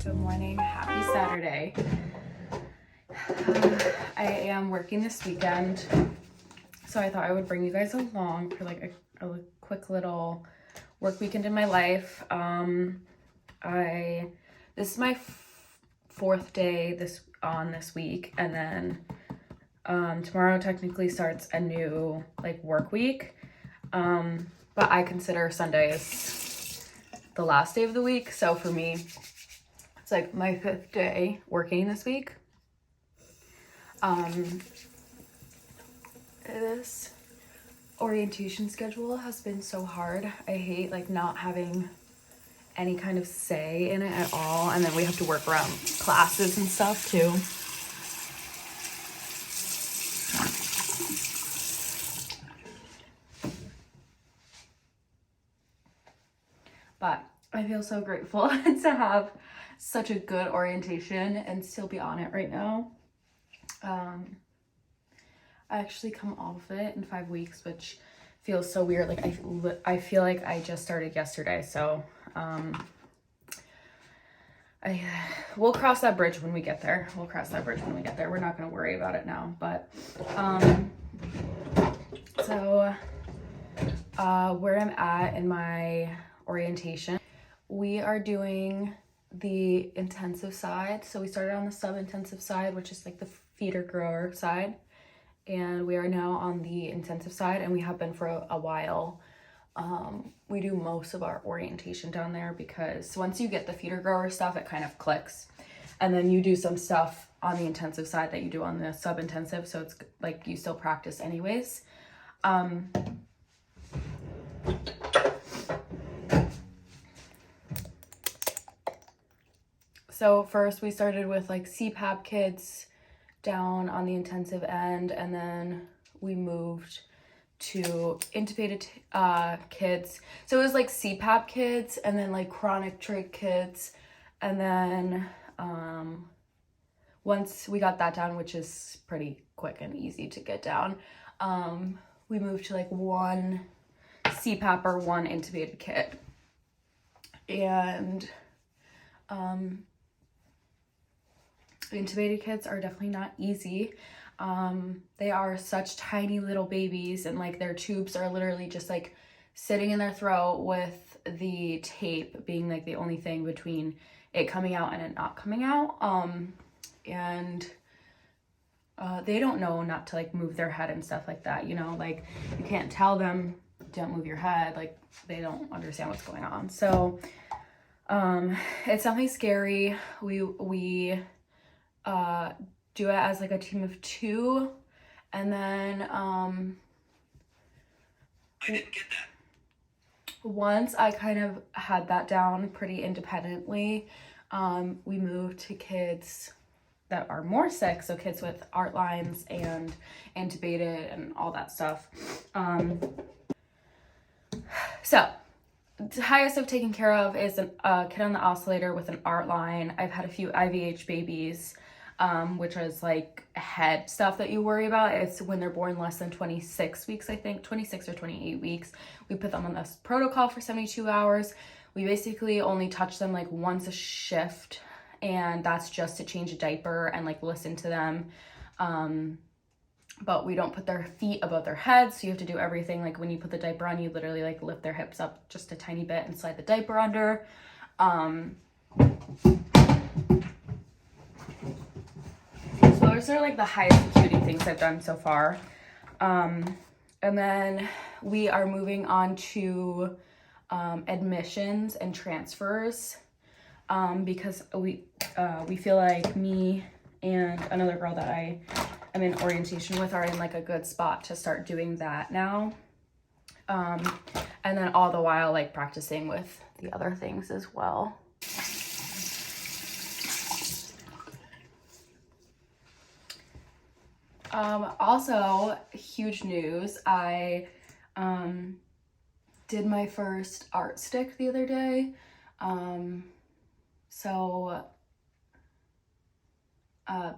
Good morning, happy Saturday. I am working this weekend, so I thought I would bring you guys along for like a quick little work weekend in my life. This is my fourth day this week, and then tomorrow technically starts a new like work week. But I consider Sundays the last day of the week, so for me it's like my fifth day working this week. This orientation schedule has been so hard. I hate like not having any kind of say in it at all, and then we have to work around classes and stuff too. But I feel so grateful to have such a good orientation and still be on it right now. I actually come off it in 5 weeks, which feels so weird. Like I feel like I just started yesterday, so we'll cross that bridge when we get there. We're not going to worry about it now, but where I'm at in my orientation, we are doing the intensive side. So we started on the sub-intensive side, which is like the feeder grower side, and we are now on the intensive side, and we have been for a while. We do most of our orientation down there because once you get the feeder grower stuff, it kind of clicks, and then you do some stuff on the intensive side that you do on the sub-intensive, so it's like you still practice anyways. So first we started with like CPAP kids down on the intensive end, and then we moved to intubated kids. So it was like CPAP kids and then like chronic trach kids. And then once we got that down, which is pretty quick and easy to get down, we moved to like one CPAP or one intubated kid. And intubated kids are definitely not easy. They are such tiny little babies, and like their tubes are literally just like sitting in their throat with the tape being like the only thing between it coming out and it not coming out. They don't know not to like move their head and stuff like that, you know, like you can't tell them don't move your head, like they don't understand what's going on. So it's definitely scary. We do it as like a team of 2, and then I didn't get that. Once I kind of had that down pretty independently, we moved to kids that are more sick, so kids with art lines and intubated and all that stuff. So the highest I've taken care of is a kid on the oscillator with an art line. I've had a few IVH babies, which is like head stuff that you worry about. It's when they're born less than 26 weeks, I think, 26 or 28 weeks. We put them on this protocol for 72 hours. We basically only touch them like once a shift, and that's just to change a diaper and like listen to them. But we don't put their feet above their heads, so you have to do everything. Like when you put the diaper on, you literally like lift their hips up just a tiny bit and slide the diaper under. So those are like the highest acuity things I've done so far. And then we are moving on to admissions and transfers, because we feel like me and another girl that I am in orientation with are in like a good spot to start doing that now. And then all the while like practicing with the other things as well. Also, huge news, I did my first art stick the other day.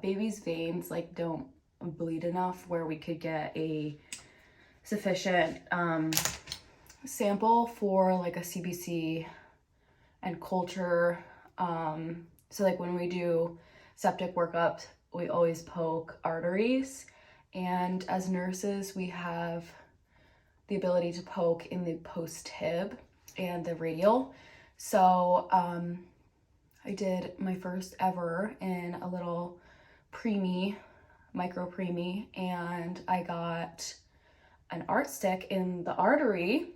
Baby's veins like don't bleed enough where we could get a sufficient sample for like a CBC and culture So like when we do septic workups, we always poke arteries. And as nurses, we have the ability to poke in the post-tib and the radial. So I did my first ever in a little preemie, micro preemie, and I got an art stick in the artery,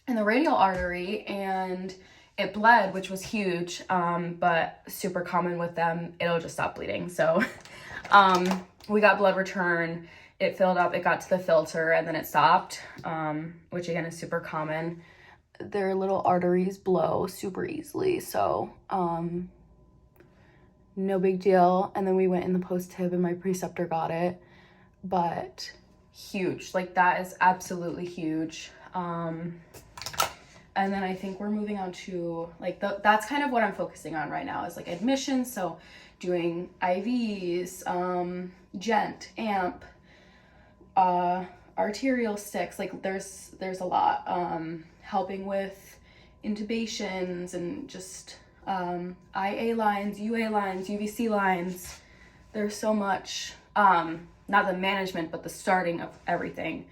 in the radial artery, and it bled, which was huge, but super common with them. It'll just stop bleeding. So we got blood return, it filled up, it got to the filter, and then it stopped, which again is super common. Their little arteries blow super easily, so no big deal. And then we went in the post-tib and my preceptor got it, but huge, like that is absolutely huge. And then I think we're moving on to like that's kind of what I'm focusing on right now is like admissions. So doing IVs, gent, amp, arterial sticks, like there's a lot, helping with intubations and just IA lines, UA lines, UVC lines. There's so much, not the management, but the starting of everything.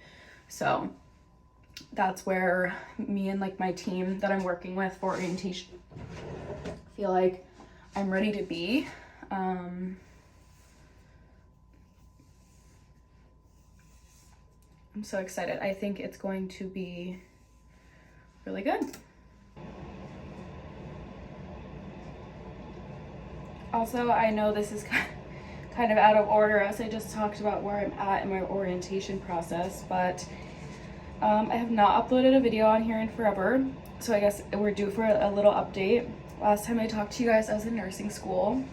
So that's where me and like my team that I'm working with for orientation feel like I'm ready to be. I'm so excited. I think it's going to be really good. Also, I know this is kind of out of order as I just talked about where I'm at in my orientation process, but I have not uploaded a video on here in forever, so I guess we're due for a little update. Last time I talked to you guys, I was in nursing school.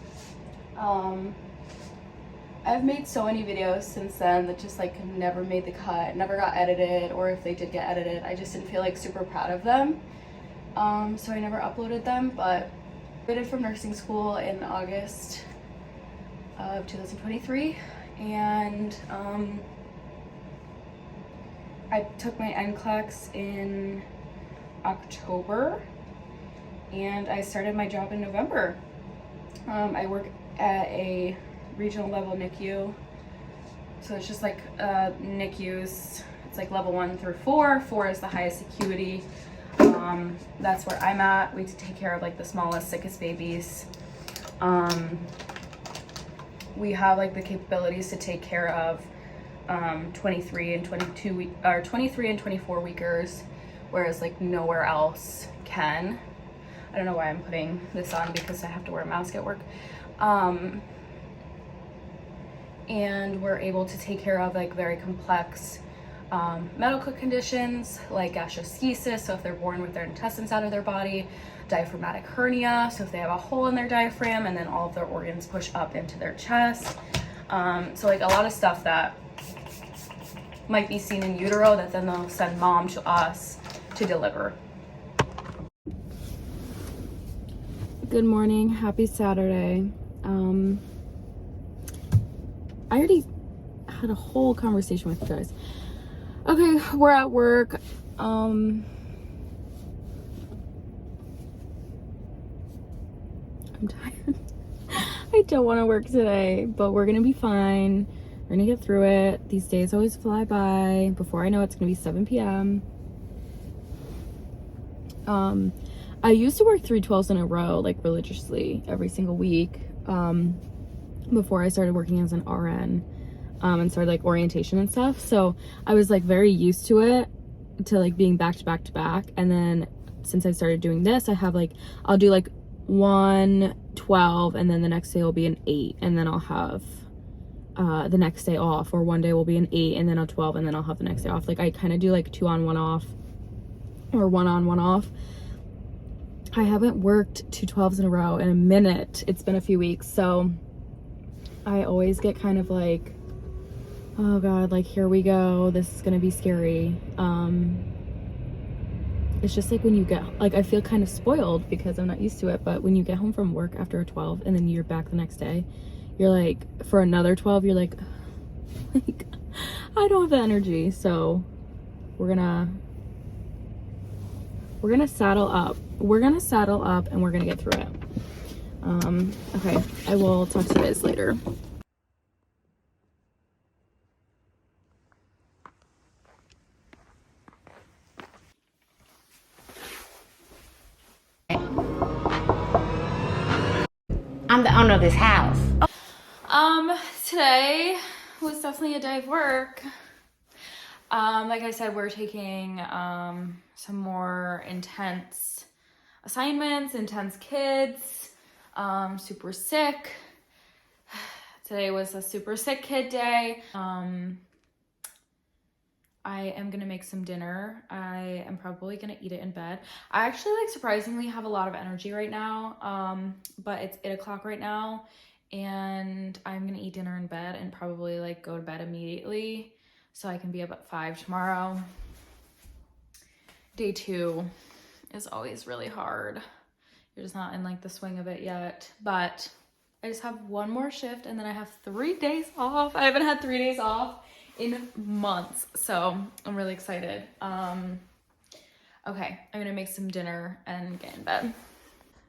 I've made so many videos since then that just like never made the cut, never got edited, or if they did get edited, I just didn't feel like super proud of them. So I never uploaded them, but I graduated from nursing school in August of 2023, and I took my NCLEX in October, and I started my job in November. I work at a regional level NICU, so it's just like NICUs, it's like level 1 through 4. 4 is the highest acuity. That's where I'm at. We take care of like the smallest, sickest babies. We have like the capabilities to take care of 23 and 22 or 23 and 24 weekers, whereas like nowhere else can. I don't know why I'm putting this on because I have to wear a mask at work. And we're able to take care of like very complex medical conditions like gastroschisis, so if they're born with their intestines out of their body, diaphragmatic hernia, so if they have a hole in their diaphragm and then all of their organs push up into their chest. So like a lot of stuff that might be seen in utero that then they'll send mom to us to deliver. Good morning, happy Saturday. I already had a whole conversation with you guys. Okay, we're at work. I'm tired. I don't want to work today, but we're gonna be fine. We're gonna get through it. These days always fly by. Before I know it's gonna be 7 p.m. I used to work 3 12s in a row, like religiously every single week, before I started working as an RN, and started like orientation and stuff. So I was like very used to it, to like being back to back to back. And then since I started doing this, I have like, I'll do like 1 12 and then the next day will be an 8, and then I'll have the next day off, or one day will be an 8 and then a 12 and then I'll have the next day off. Like I kind of do like 2 on 1 off, or 1 on 1 off. I haven't worked 2 12s in a row in a minute. It's been a few weeks, so I always get kind of like, oh god, like here we go, this is gonna be scary. It's just like when you get, like I feel kind of spoiled because I'm not used to it, but when you get home from work after a 12 and then you're back the next day, you're like, for another 12, you're like I don't have the energy. So we're gonna saddle up. We're gonna saddle up and we're gonna get through it. Okay, I will talk to you guys later. I'm the owner of this house. Today was definitely a day of work. Like I said, we're taking some more intense assignments, intense kids, super sick. Today was a super sick kid day. I am gonna make some dinner. I am probably gonna eat it in bed. I actually like surprisingly have a lot of energy right now, but it's 8 o'clock right now and I'm gonna eat dinner in bed and probably like go to bed immediately so I can be up at 5 tomorrow. Day 2 is always really hard. You're just not in like the swing of it yet, but I just have one more shift and then I have 3 days off. I haven't had 3 days off in months, so I'm really excited. Okay, I'm gonna make some dinner and get in bed.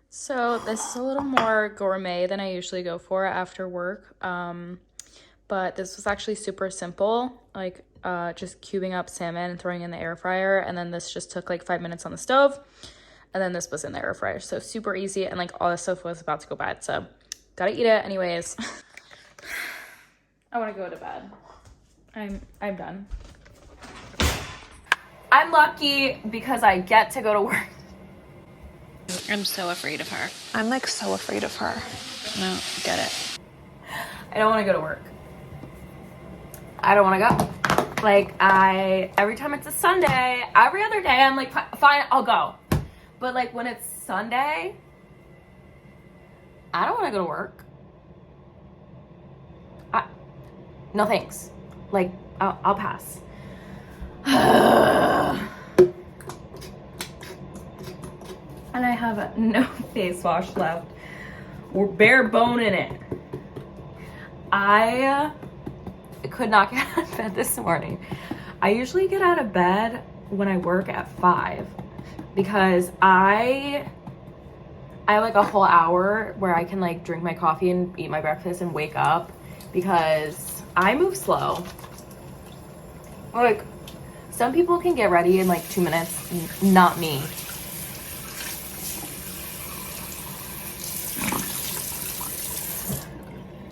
So this is a little more gourmet than I usually go for after work, but this was actually super simple, like just cubing up salmon and throwing in the air fryer, and then this just took like 5 minutes on the stove, and then this was in the air fryer, so super easy, and like all this stuff was about to go bad, so gotta eat it anyways. I want to go to bed. I'm done. I'm lucky because I get to go to work. I'm so afraid of her. I'm like so afraid of her. No, get it. I don't want to go to work. I don't want to go. Like every time it's a Sunday, every other day, I'm like, fine, I'll go. But like when it's Sunday, I don't want to go to work. No thanks. Like, I'll pass. And I have no face wash left. We're bare bone in it. I could not get out of bed this morning. I usually get out of bed when I work at 5 because I have like a whole hour where I can like drink my coffee and eat my breakfast and wake up because I move slow. Like, some people can get ready in like 2 minutes, not me.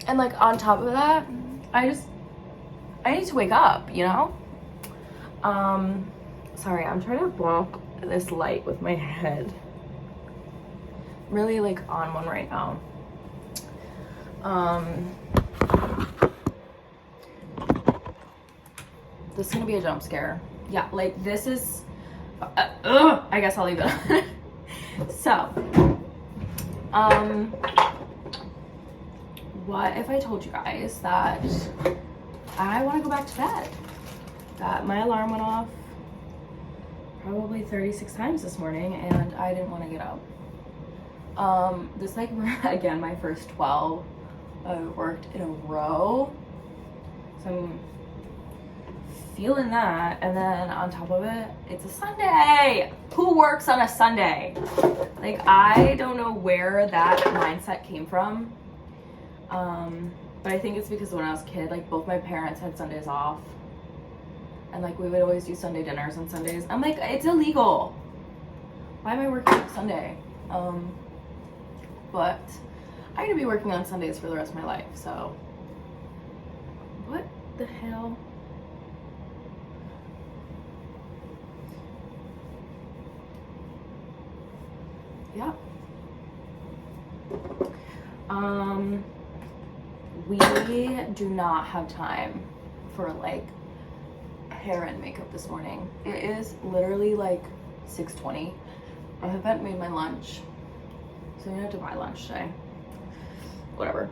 And like on top of that, I need to wake up, you know? Sorry, I'm trying to block this light with my head. I'm really like on one right now. This is gonna be a jump scare. Yeah, like this is, I guess I'll leave it. So, what if I told you guys that I want to go back to bed? That my alarm went off probably 36 times this morning and I didn't want to get up. This like, again, my first 12 worked in a row. So I'm feeling that, and then on top of it, it's a Sunday. Who works on a Sunday? Like, I don't know where that mindset came from. But I think it's because when I was a kid, like both my parents had Sundays off. And like we would always do Sunday dinners on Sundays. I'm like, it's illegal. Why am I working on Sunday? But I'm gonna be working on Sundays for the rest of my life, so. What the hell? Yeah. We do not have time for like hair and makeup this morning. It is literally like 6:20. I haven't made my lunch, so I'm gonna have to buy lunch today. Whatever.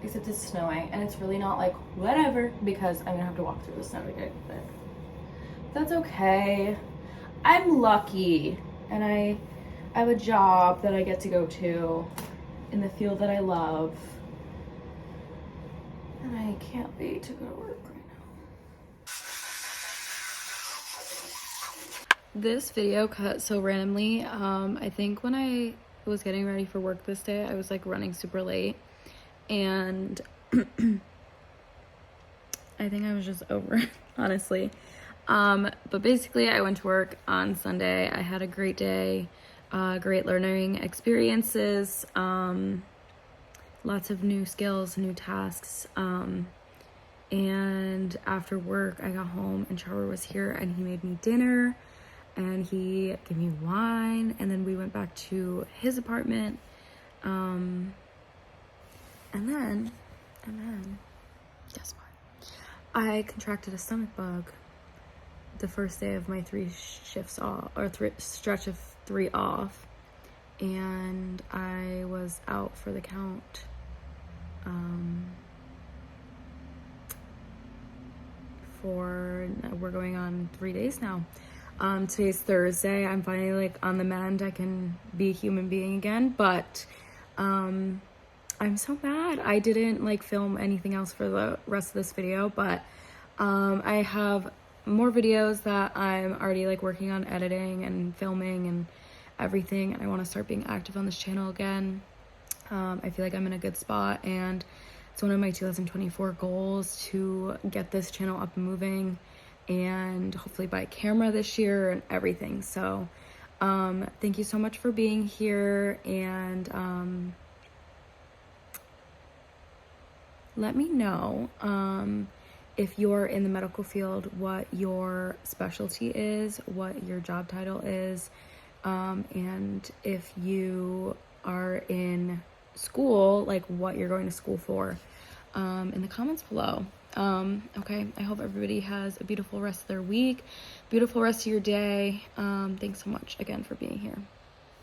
Except it's snowing and it's really not like whatever because I'm gonna have to walk through the snow to get there. That's okay. I'm lucky and I have a job that I get to go to in the field that I love. And I can't wait to go to work right This video cut so randomly. I think when I was getting ready for work this day, I was like running super late, and I think I was just over it, honestly. But basically I went to work on Sunday. I had a great day, great learning experiences, lots of new skills, new tasks. And after work I got home and Trevor was here and he made me dinner and he gave me wine, and then we went back to his apartment. And then guess what? I contracted a stomach bug the first day of my 3 shifts off, or stretch of 3 off, and I was out for the count. We're going on 3 days now. Today's Thursday. I'm finally like on the mend. I can be a human being again, but I'm so mad I didn't like film anything else for the rest of this video, but I have more videos that I'm already like working on editing and filming and everything, and I want to start being active on this channel again. I feel like I'm in a good spot, and it's one of my 2024 goals to get this channel up and moving and hopefully buy a camera this year and everything. So thank you so much for being here, and let me know if you're in the medical field, what your specialty is, what your job title is, and if you are in school, like what you're going to school for, in the comments below. Okay, I hope everybody has a beautiful rest of their week, beautiful rest of your day. Thanks so much again for being here.